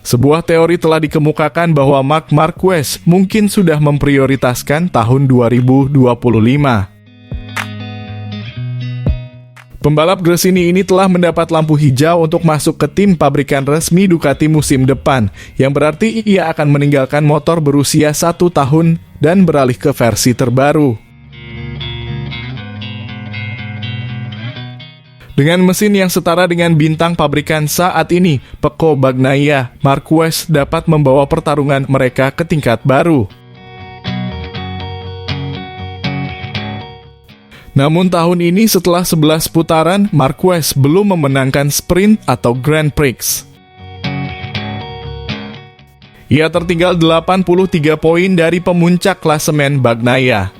Sebuah teori telah dikemukakan bahwa Marc Marquez mungkin sudah memprioritaskan tahun 2025. Pembalap Gresini ini telah mendapat lampu hijau untuk masuk ke tim pabrikan resmi Ducati musim depan, yang berarti ia akan meninggalkan motor berusia 1 tahun dan beralih ke versi terbaru. Dengan mesin yang setara dengan bintang pabrikan saat ini, Pecco Bagnaia, Marquez dapat membawa pertarungan mereka ke tingkat baru. Namun tahun ini setelah 11 putaran, Marquez belum memenangkan sprint atau Grand Prix. Ia tertinggal 83 poin dari pemuncak klasemen Bagnaia.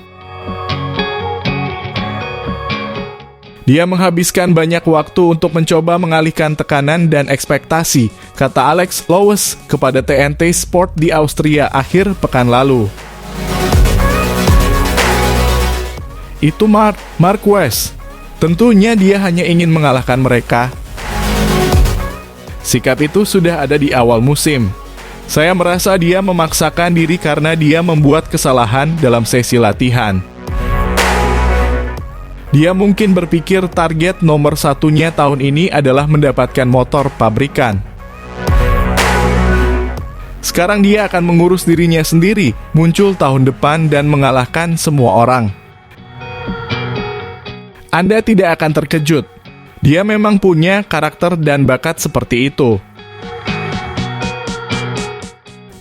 Dia menghabiskan banyak waktu untuk mencoba mengalihkan tekanan dan ekspektasi, kata Alex Lowes kepada TNT Sport di Austria akhir pekan lalu. Itu Marquez. Tentunya dia hanya ingin mengalahkan mereka. Sikap itu sudah ada di awal musim. Saya merasa dia memaksakan diri karena dia membuat kesalahan dalam sesi latihan. Dia mungkin berpikir target nomor satunya tahun ini adalah mendapatkan motor pabrikan. Sekarang dia akan mengurus dirinya sendiri, muncul tahun depan dan mengalahkan semua orang. Anda tidak akan terkejut. Dia memang punya karakter dan bakat seperti itu.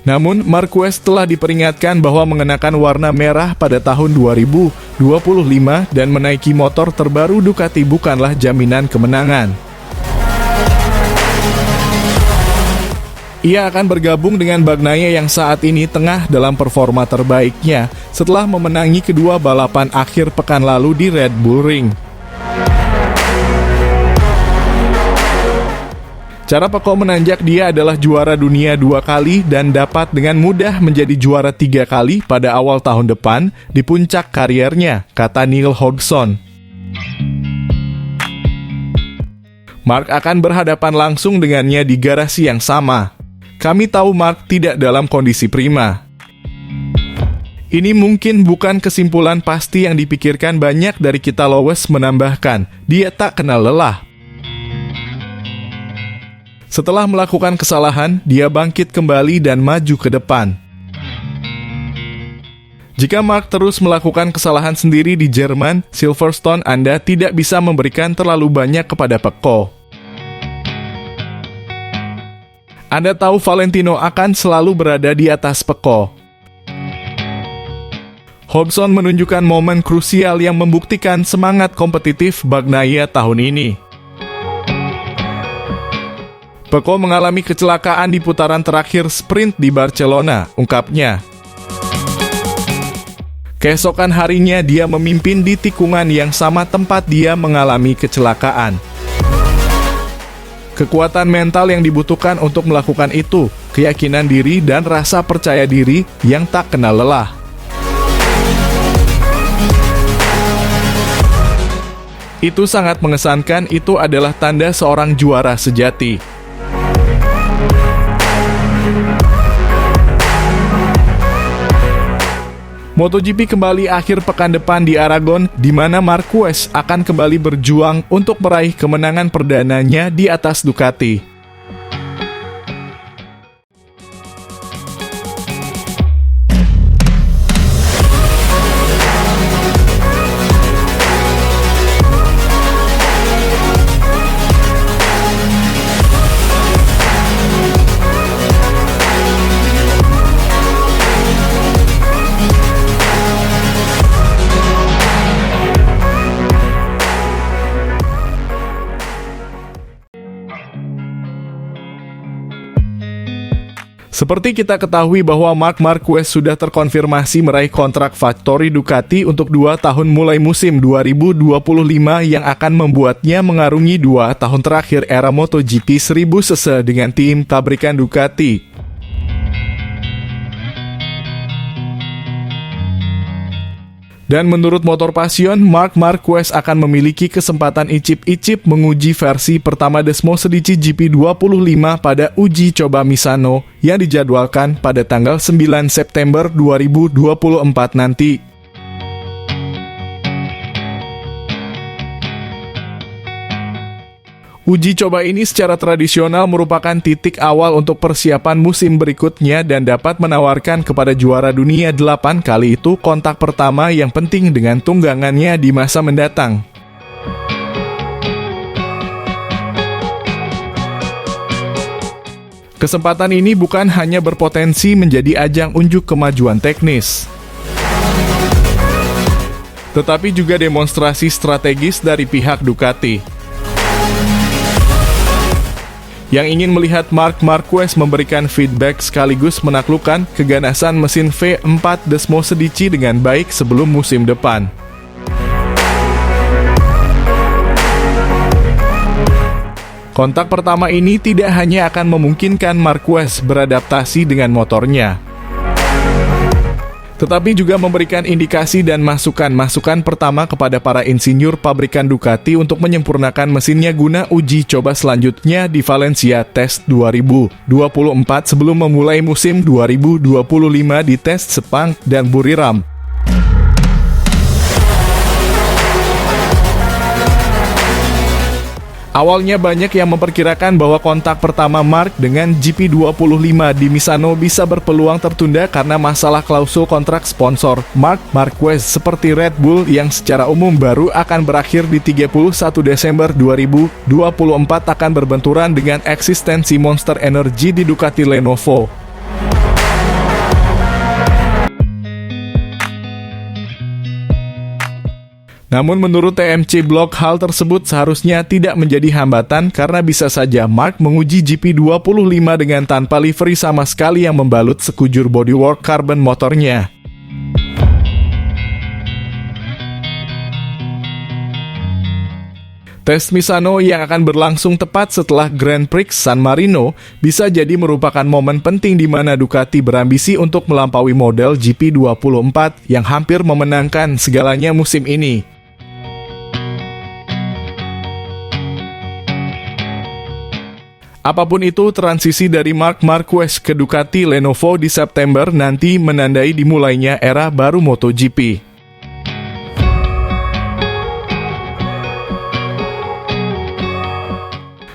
Namun, Marquez telah diperingatkan bahwa mengenakan warna merah pada tahun 2025 dan menaiki motor terbaru Ducati bukanlah jaminan kemenangan. Ia akan bergabung dengan Bagnaia yang saat ini tengah dalam performa terbaiknya setelah memenangi kedua balapan akhir pekan lalu di Red Bull Ring. Cara Pecco menanjak dia adalah juara dunia 2 kali dan dapat dengan mudah menjadi juara 3 kali pada awal tahun depan di puncak kariernya, kata Neil Hodgson. Marc akan berhadapan langsung dengannya di garasi yang sama. Kami tahu Marc tidak dalam kondisi prima. Ini mungkin bukan kesimpulan pasti yang dipikirkan banyak dari kita. Lowes menambahkan, dia tak kenal lelah. Setelah melakukan kesalahan, dia bangkit kembali dan maju ke depan. Jika Marc terus melakukan kesalahan sendiri di Jerman, Silverstone, Anda tidak bisa memberikan terlalu banyak kepada Pecco. Anda tahu Valentino akan selalu berada di atas Pecco. Hodgson menunjukkan momen krusial yang membuktikan semangat kompetitif Bagnaia tahun ini. Pecco mengalami kecelakaan di putaran terakhir sprint di Barcelona, ungkapnya. Keesokan harinya dia memimpin di tikungan yang sama tempat dia mengalami kecelakaan. Kekuatan mental yang dibutuhkan untuk melakukan itu, keyakinan diri dan rasa percaya diri yang tak kenal lelah. Itu sangat mengesankan, itu adalah tanda seorang juara sejati. MotoGP kembali akhir pekan depan di Aragon, di mana Marquez akan kembali berjuang untuk meraih kemenangan perdananya di atas Ducati. Seperti kita ketahui bahwa Marc Marquez sudah terkonfirmasi meraih kontrak Factory Ducati untuk 2 tahun mulai musim 2025 yang akan membuatnya mengarungi 2 tahun terakhir era MotoGP 1000 cc dengan tim pabrikan Ducati. Dan menurut Motor Passion, Marc Marquez akan memiliki kesempatan icip-icip menguji versi pertama Desmosedici GP25 pada uji coba Misano yang dijadwalkan pada tanggal 9 September 2024 nanti. Uji coba ini secara tradisional merupakan titik awal untuk persiapan musim berikutnya dan dapat menawarkan kepada juara dunia 8 kali itu kontak pertama yang penting dengan tunggangannya di masa mendatang. Kesempatan ini bukan hanya berpotensi menjadi ajang unjuk kemajuan teknis, tetapi juga demonstrasi strategis dari pihak Ducati yang ingin melihat Marc Marquez memberikan feedback sekaligus menaklukkan keganasan mesin V4 Desmosedici dengan baik sebelum musim depan. Kontak pertama ini tidak hanya akan memungkinkan Marquez beradaptasi dengan motornya, tetapi juga memberikan indikasi dan masukan-masukan pertama kepada para insinyur pabrikan Ducati untuk menyempurnakan mesinnya guna uji coba selanjutnya di Valencia Test 2024 sebelum memulai musim 2025 di tes Sepang dan Buriram. Awalnya banyak yang memperkirakan bahwa kontak pertama Marc dengan GP25 di Misano bisa berpeluang tertunda karena masalah klausul kontrak sponsor Marc Marquez seperti Red Bull yang secara umum baru akan berakhir di 31 Desember 2024 akan berbenturan dengan eksistensi Monster Energy di Ducati Lenovo. Namun menurut TMC Blog, hal tersebut seharusnya tidak menjadi hambatan karena bisa saja Marc menguji GP25 dengan tanpa livery sama sekali yang membalut sekujur bodywork karbon motornya. Tes Misano yang akan berlangsung tepat setelah Grand Prix San Marino bisa jadi merupakan momen penting di mana Ducati berambisi untuk melampaui model GP24 yang hampir memenangkan segalanya musim ini. Apapun itu, transisi dari Marc Marquez ke Ducati Lenovo di September nanti menandai dimulainya era baru MotoGP.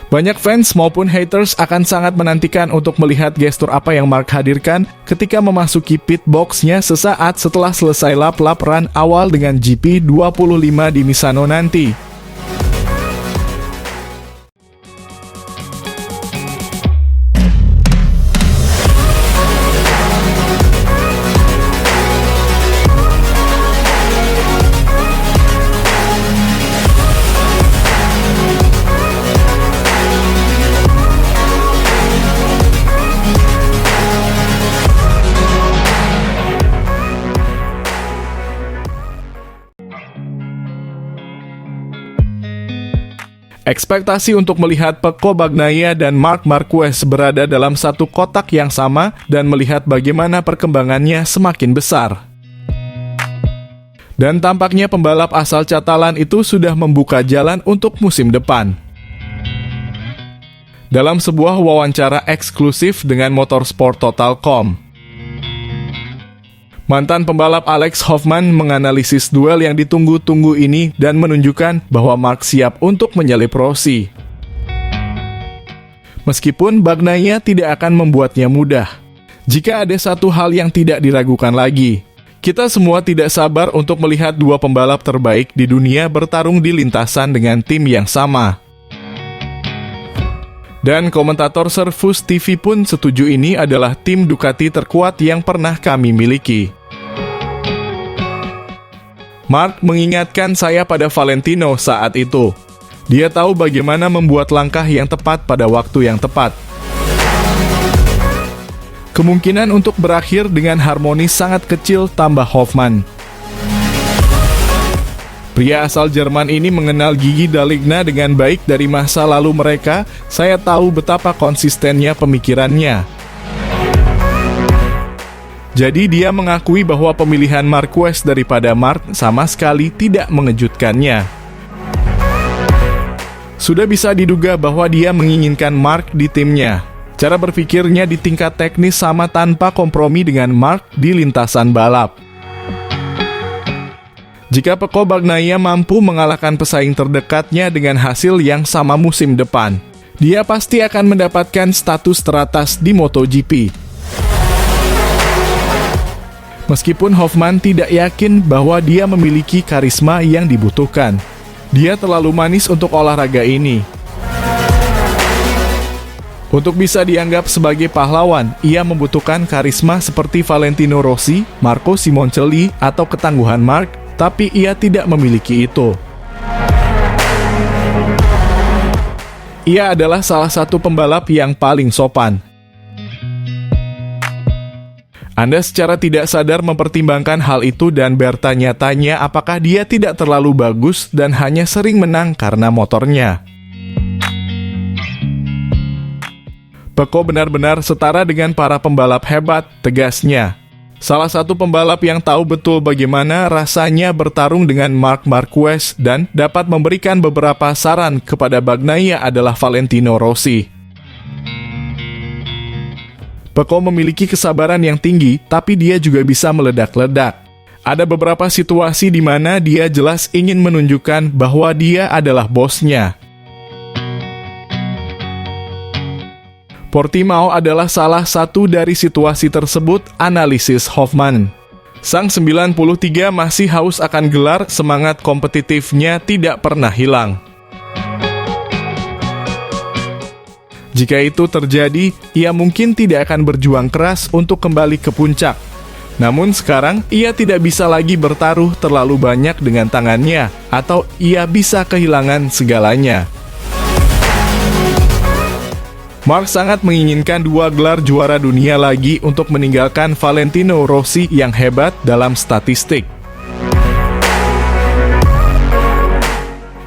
Banyak fans maupun haters akan sangat menantikan untuk melihat gestur apa yang Marc hadirkan ketika memasuki pit box-nya sesaat setelah selesai lap-lap run awal dengan GP25 di Misano nanti. Ekspektasi untuk melihat Pecco Bagnaia dan Marc Marquez berada dalam satu kotak yang sama dan melihat bagaimana perkembangannya semakin besar. Dan tampaknya pembalap asal Catalan itu sudah membuka jalan untuk musim depan. Dalam sebuah wawancara eksklusif dengan motorsport.total.com, mantan pembalap Alex Hoffman menganalisis duel yang ditunggu-tunggu ini dan menunjukkan bahwa Marc siap untuk menyalip Rossi. Meskipun Bagnaia tidak akan membuatnya mudah. Jika ada satu hal yang tidak diragukan lagi, kita semua tidak sabar untuk melihat dua pembalap terbaik di dunia bertarung di lintasan dengan tim yang sama. Dan komentator Servus TV pun setuju ini adalah tim Ducati terkuat yang pernah kami miliki. Marc mengingatkan saya pada Valentino saat itu. Dia tahu bagaimana membuat langkah yang tepat pada waktu yang tepat. Kemungkinan untuk berakhir dengan harmonis sangat kecil, tambah Hoffman. Pria asal Jerman ini mengenal Gigi D'Aligna dengan baik dari masa lalu mereka. Saya tahu betapa konsistennya pemikirannya. Jadi dia mengakui bahwa pemilihan Marquez daripada Mark sama sekali tidak mengejutkannya. Sudah bisa diduga bahwa dia menginginkan Mark di timnya. Cara berpikirnya di tingkat teknis sama tanpa kompromi dengan Mark di lintasan balap. Jika Pecco Bagnaia mampu mengalahkan pesaing terdekatnya dengan hasil yang sama musim depan, dia pasti akan mendapatkan status teratas di MotoGP. Meskipun Hoffman tidak yakin bahwa dia memiliki karisma yang dibutuhkan, dia terlalu manis untuk olahraga ini. Untuk bisa dianggap sebagai pahlawan, ia membutuhkan karisma seperti Valentino Rossi, Marco Simoncelli, atau ketangguhan Mark, tapi ia tidak memiliki itu. Ia adalah salah satu pembalap yang paling sopan. Anda secara tidak sadar mempertimbangkan hal itu dan bertanya-tanya apakah dia tidak terlalu bagus dan hanya sering menang karena motornya. Pecco benar-benar setara dengan para pembalap hebat, tegasnya. Salah satu pembalap yang tahu betul bagaimana rasanya bertarung dengan Marc Marquez dan dapat memberikan beberapa saran kepada Bagnaia adalah Valentino Rossi. Pecco memiliki kesabaran yang tinggi, tapi dia juga bisa meledak-ledak. Ada beberapa situasi di mana dia jelas ingin menunjukkan bahwa dia adalah bosnya. Portimao adalah salah satu dari situasi tersebut, analisis Hoffman. Sang 93 masih haus akan gelar, semangat kompetitifnya tidak pernah hilang. Jika itu terjadi, ia mungkin tidak akan berjuang keras untuk kembali ke puncak. Namun sekarang, ia tidak bisa lagi bertaruh terlalu banyak dengan tangannya, atau ia bisa kehilangan segalanya. Mark sangat menginginkan 2 gelar juara dunia lagi untuk meninggalkan Valentino Rossi yang hebat dalam statistik.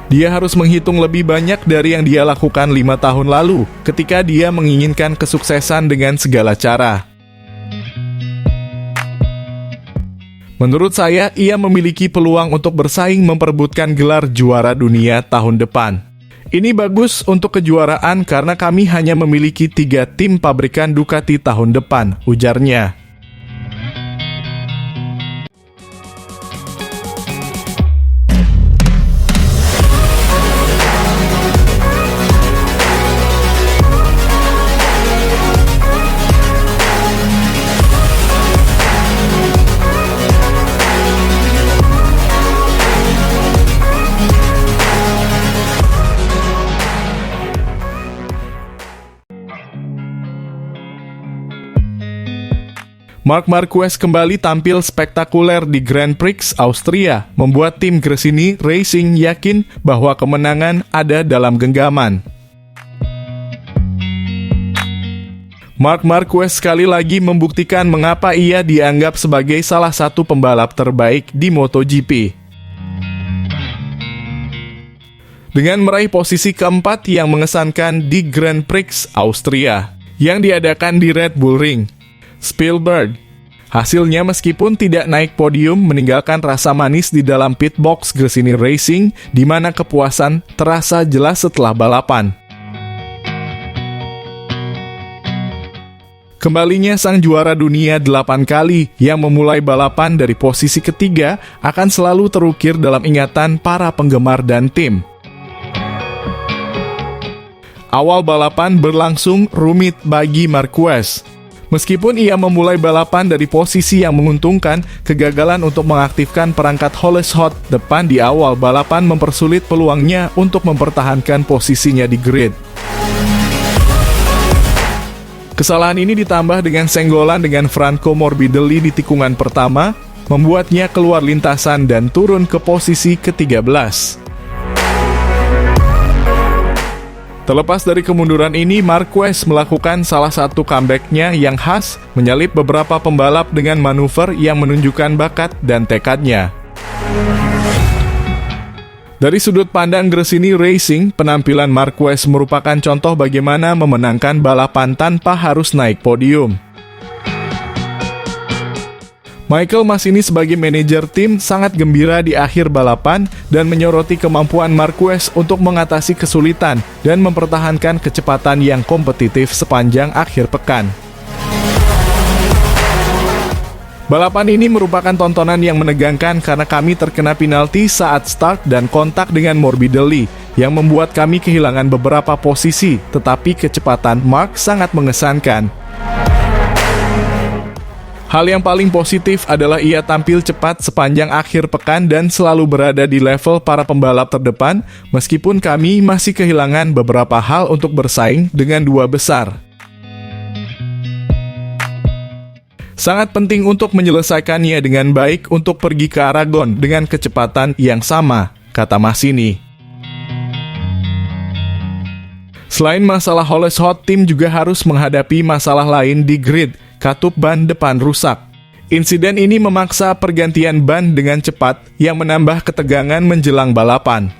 Dia harus menghitung lebih banyak dari yang dia lakukan 5 tahun lalu, ketika dia menginginkan kesuksesan dengan segala cara. Menurut saya, ia memiliki peluang untuk bersaing memperebutkan gelar juara dunia tahun depan. Ini bagus untuk kejuaraan karena kami hanya memiliki 3 tim pabrikan Ducati tahun depan, ujarnya. Marc Marquez kembali tampil spektakuler di Grand Prix Austria, membuat tim Gresini Racing yakin bahwa kemenangan ada dalam genggaman. Marc Marquez sekali lagi membuktikan mengapa ia dianggap sebagai salah satu pembalap terbaik di MotoGP. Dengan meraih posisi keempat yang mengesankan di Grand Prix Austria, yang diadakan di Red Bull Ring, Spielberg. Hasilnya meskipun tidak naik podium, meninggalkan rasa manis di dalam pit box Gresini Racing, di mana kepuasan terasa jelas setelah balapan. Kembalinya sang juara dunia 8 kali yang memulai balapan dari posisi ketiga akan selalu terukir dalam ingatan para penggemar dan tim. Awal balapan berlangsung rumit bagi Marquez. Meskipun ia memulai balapan dari posisi yang menguntungkan, kegagalan untuk mengaktifkan perangkat Hole Shot depan di awal balapan mempersulit peluangnya untuk mempertahankan posisinya di grid. Kesalahan ini ditambah dengan senggolan dengan Franco Morbidelli di tikungan pertama, membuatnya keluar lintasan dan turun ke posisi ke-13. Terlepas dari kemunduran ini, Marquez melakukan salah satu comeback-nya yang khas, menyalip beberapa pembalap dengan manuver yang menunjukkan bakat dan tekadnya. Dari sudut pandang Gresini Racing, penampilan Marquez merupakan contoh bagaimana memenangkan balapan tanpa harus naik podium. Michael Massini sebagai manajer tim sangat gembira di akhir balapan dan menyoroti kemampuan Marquez untuk mengatasi kesulitan dan mempertahankan kecepatan yang kompetitif sepanjang akhir pekan. Balapan ini merupakan tontonan yang menegangkan karena kami terkena penalti saat start dan kontak dengan Morbidelli yang membuat kami kehilangan beberapa posisi, tetapi kecepatan Mark sangat mengesankan. Hal yang paling positif adalah ia tampil cepat sepanjang akhir pekan dan selalu berada di level para pembalap terdepan, meskipun kami masih kehilangan beberapa hal untuk bersaing dengan dua besar. Sangat penting untuk menyelesaikannya dengan baik untuk pergi ke Aragon dengan kecepatan yang sama, kata Massini. Selain masalah Hollis Hot, tim juga harus menghadapi masalah lain di grid. Katup ban depan rusak. Insiden ini memaksa pergantian ban dengan cepat yang menambah ketegangan menjelang balapan.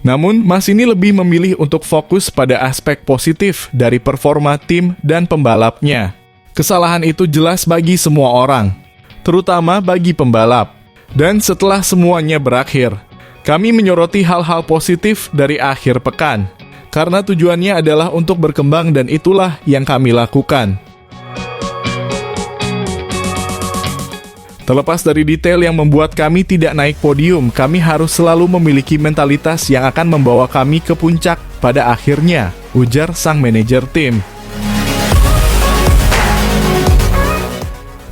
Namun, Massini lebih memilih untuk fokus pada aspek positif dari performa tim dan pembalapnya. Kesalahan itu jelas bagi semua orang, terutama bagi pembalap. Dan setelah semuanya berakhir, kami menyoroti hal-hal positif dari akhir pekan. Karena tujuannya adalah untuk berkembang dan itulah yang kami lakukan. Terlepas dari detail yang membuat kami tidak naik podium, kami harus selalu memiliki mentalitas yang akan membawa kami ke puncak pada akhirnya, ujar sang manajer tim.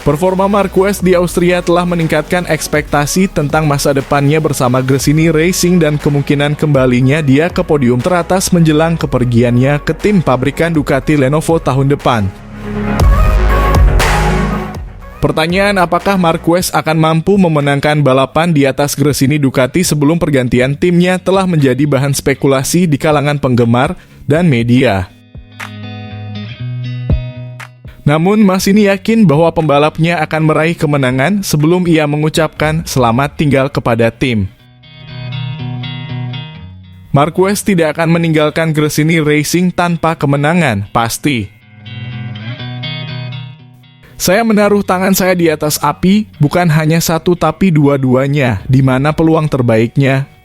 Performa Marquez di Austria telah meningkatkan ekspektasi tentang masa depannya bersama Gresini Racing dan kemungkinan kembalinya dia ke podium teratas menjelang kepergiannya ke tim pabrikan Ducati Lenovo tahun depan. Pertanyaan apakah Marquez akan mampu memenangkan balapan di atas Gresini Ducati sebelum pergantian timnya telah menjadi bahan spekulasi di kalangan penggemar dan media. Namun, Massini yakin bahwa pembalapnya akan meraih kemenangan sebelum ia mengucapkan selamat tinggal kepada tim. Marquez tidak akan meninggalkan Gresini Racing tanpa kemenangan, pasti. Saya menaruh tangan saya di atas api, bukan hanya satu tapi dua-duanya, di mana peluang terbaiknya.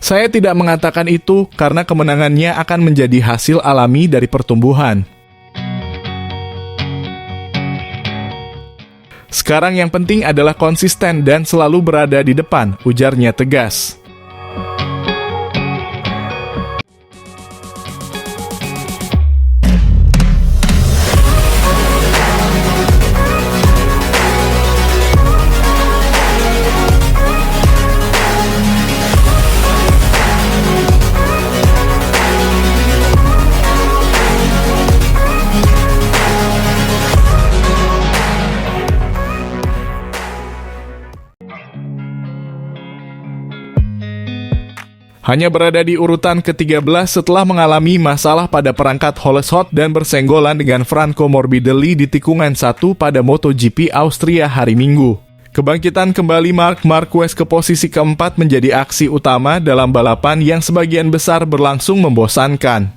Saya tidak mengatakan itu karena kemenangannya akan menjadi hasil alami dari pertumbuhan. Sekarang yang penting adalah konsisten dan selalu berada di depan, ujarnya tegas. Hanya berada di urutan ke-13 setelah mengalami masalah pada perangkat Hollis Hot dan bersenggolan dengan Franco Morbidelli di tikungan 1 pada MotoGP Austria hari Minggu. Kebangkitan kembali Marc Marquez ke posisi keempat menjadi aksi utama dalam balapan yang sebagian besar berlangsung membosankan.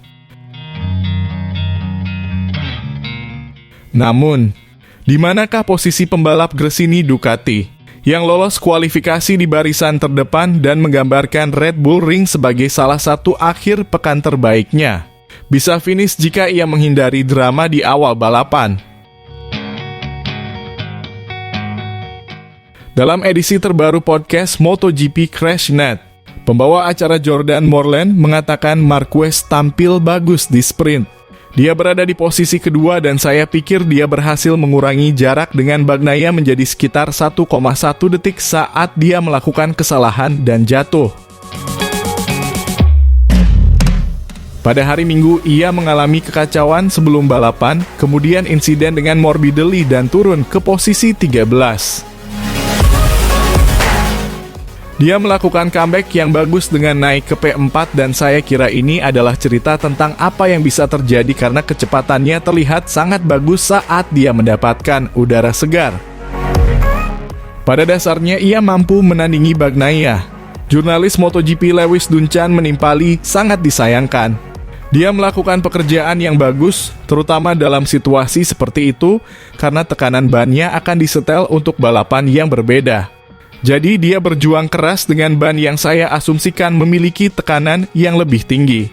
Namun, di manakah posisi pembalap Gresini Ducati yang lolos kualifikasi di barisan terdepan dan menggambarkan Red Bull Ring sebagai salah satu akhir pekan terbaiknya? Bisa finish jika ia menghindari drama di awal balapan. Dalam edisi terbaru podcast MotoGP Crash Net, pembawa acara Jordan Morland mengatakan Marquez tampil bagus di sprint. Dia berada di posisi kedua dan saya pikir dia berhasil mengurangi jarak dengan Bagnaia menjadi sekitar 1,1 detik saat dia melakukan kesalahan dan jatuh. Pada hari Minggu, ia mengalami kekacauan sebelum balapan, kemudian insiden dengan Morbidelli dan turun ke posisi 13. Dia melakukan comeback yang bagus dengan naik ke P4 dan saya kira ini adalah cerita tentang apa yang bisa terjadi karena kecepatannya terlihat sangat bagus saat dia mendapatkan udara segar. Pada dasarnya ia mampu menandingi Bagnaia. Jurnalis MotoGP Lewis Duncan menimpali sangat disayangkan. Dia melakukan pekerjaan yang bagus, terutama dalam situasi seperti itu, karena tekanan bannya akan disetel untuk balapan yang berbeda. Jadi dia berjuang keras dengan ban yang saya asumsikan memiliki tekanan yang lebih tinggi.